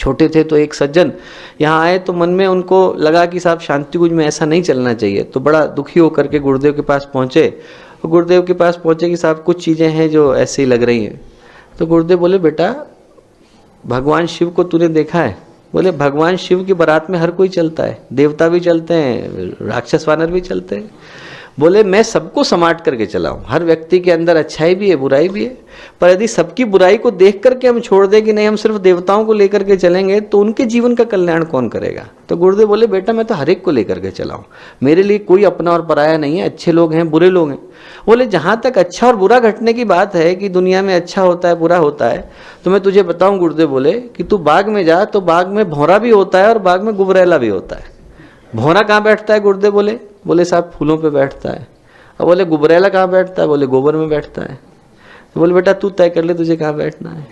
छोटे थे तो एक सज्जन यहाँ आए तो मन में उनको लगा कि साहब शांति कुंज में ऐसा नहीं चलना चाहिए, तो बड़ा दुखी होकर के गुरुदेव के पास पहुँचे। तो गुरुदेव के पास पहुँचे कि साहब कुछ चीज़ें हैं जो ऐसे ही लग रही हैं। तो गुरुदेव बोले, बेटा भगवान शिव को तूने देखा है? बोले, भगवान शिव की बारात में हर कोई चलता है, देवता भी चलते हैं, राक्षस वानर भी चलते हैं। बोले, मैं सबको समाट करके चला हूँ, हर व्यक्ति के अंदर अच्छाई भी है बुराई भी है, पर यदि सबकी बुराई को देख करके हम छोड़ दें कि नहीं हम सिर्फ देवताओं को लेकर के चलेंगे तो उनके जीवन का कल्याण कौन करेगा? तो गुरुदेव बोले, बेटा मैं तो हर एक को लेकर के चला हूँ, मेरे लिए कोई अपना और पराया नहीं है, अच्छे लोग हैं बुरे लोग हैं। बोले, जहाँ तक अच्छा और बुरा घटने की बात है कि दुनिया में अच्छा होता है बुरा होता है, तो मैं तुझे बताऊँ, गुरुदेव बोले कि तू बाग में जा तो बाग में भौरा भी होता है और बाग में गुबरैला भी होता है। भौरा कहाँ बैठता है? गुरुदेव बोले साहब फूलों पे बैठता है। और बोले गुबरैला कहाँ बैठता है? बोले गोबर में बैठता है। तो बोले, बेटा तू तय कर ले तुझे कहाँ बैठना है,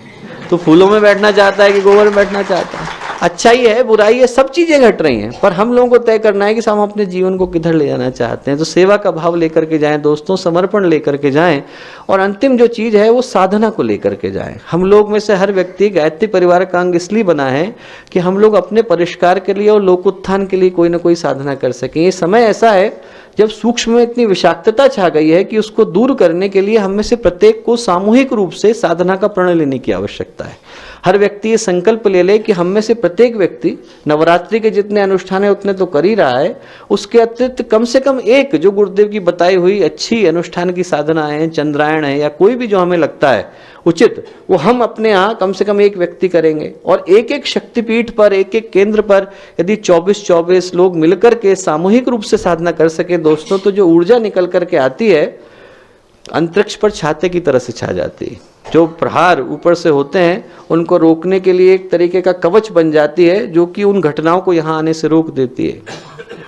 तो फूलों में बैठना चाहता है कि गोबर में बैठना चाहता है? अच्छाई है बुराई है सब चीजें घट रही हैं, पर हम लोगों को तय करना है कि हम अपने जीवन को किधर ले जाना चाहते हैं। तो सेवा का भाव लेकर के जाएं दोस्तों, समर्पण लेकर के जाएं, और अंतिम जो चीज है वो साधना को लेकर के जाएं। हम लोग में से हर व्यक्ति गायत्री परिवार का अंग इसलिए बना है कि हम लोग अपने परिष्कार के लिए और लोक उत्थान के लिए कोई ना कोई साधना कर सकें। ये समय ऐसा है जब सूक्ष्म में इतनी विषाक्तता छा गई है कि उसको दूर करने के लिए हम में से प्रत्येक को सामूहिक रूप से साधना का प्रण लेने की आवश्यकता है। हर व्यक्ति ये संकल्प ले ले कि हम में से प्रत्येक व्यक्ति नवरात्रि के जितने अनुष्ठान है उतने तो कर ही रहा है, उसके अतिरिक्त कम से कम एक जो गुरुदेव की बताई हुई अच्छी अनुष्ठान की साधना है, चंद्रायण है या कोई भी जो हमें लगता है उचित, वो हम अपने यहाँ कम से कम एक व्यक्ति करेंगे। और एक एक शक्तिपीठ पर एक एक केंद्र पर यदि 24-24 लोग मिलकर के सामूहिक रूप से साधना कर सके दोस्तों, तो जो ऊर्जा निकल करके आती है अंतरिक्ष पर छाते की तरह से छा जाती है। जो प्रहार ऊपर से होते हैं उनको रोकने के लिए एक तरीके का कवच बन जाती है, जो कि उन घटनाओं को यहाँ आने से रोक देती है।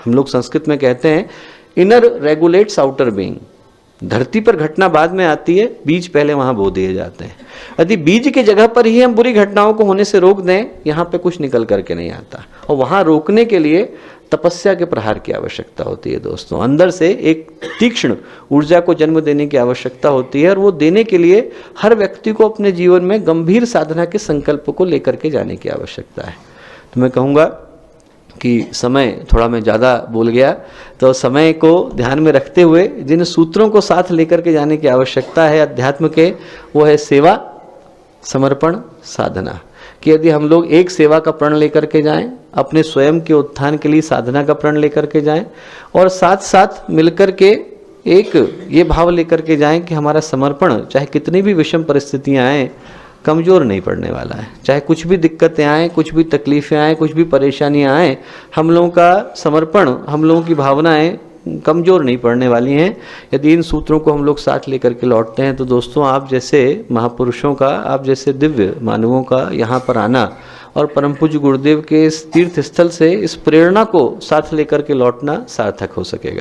हम लोग संस्कृत में कहते हैं इनर रेगुलेट्स आउटर बीइंग। धरती पर घटना बाद में आती है, बीज पहले वहां बो दिए जाते हैं। यदि बीज की जगह पर ही हम बुरी घटनाओं को होने से रोक दें, यहाँ पे कुछ निकल करके नहीं आता। और वहां रोकने के लिए तपस्या के प्रहार की आवश्यकता होती है दोस्तों, अंदर से एक तीक्ष्ण ऊर्जा को जन्म देने की आवश्यकता होती है। और वो देने के लिए हर व्यक्ति को अपने जीवन में गंभीर साधना के संकल्प को लेकर के जाने की आवश्यकता है। तो मैं कहूँगा कि समय थोड़ा मैं ज़्यादा बोल गया, तो समय को ध्यान में रखते हुए जिन सूत्रों को साथ लेकर के जाने की आवश्यकता है अध्यात्म के, वो है सेवा, समर्पण, साधना। कि यदि हम लोग एक सेवा का प्रण लेकर के जाएं, अपने स्वयं के उत्थान के लिए साधना का प्रण लेकर के जाएं, और साथ साथ मिलकर के एक ये भाव लेकर के जाएं कि हमारा समर्पण चाहे कितनी भी विषम परिस्थितियां आएँ कमज़ोर नहीं पड़ने वाला है। चाहे कुछ भी दिक्कतें आएँ, कुछ भी तकलीफ़ें आएँ, कुछ भी परेशानियां आएँ, हम लोगों का समर्पण, हम लोगों की भावनाएं कमज़ोर नहीं पड़ने वाली हैं। यदि इन सूत्रों को हम लोग साथ लेकर के लौटते हैं तो दोस्तों आप जैसे महापुरुषों का, आप जैसे दिव्य मानवों का यहाँ पर आना और परम पूज्य गुरुदेव के इस तीर्थ स्थल से इस प्रेरणा को साथ लेकर के लौटना सार्थक हो सकेगा।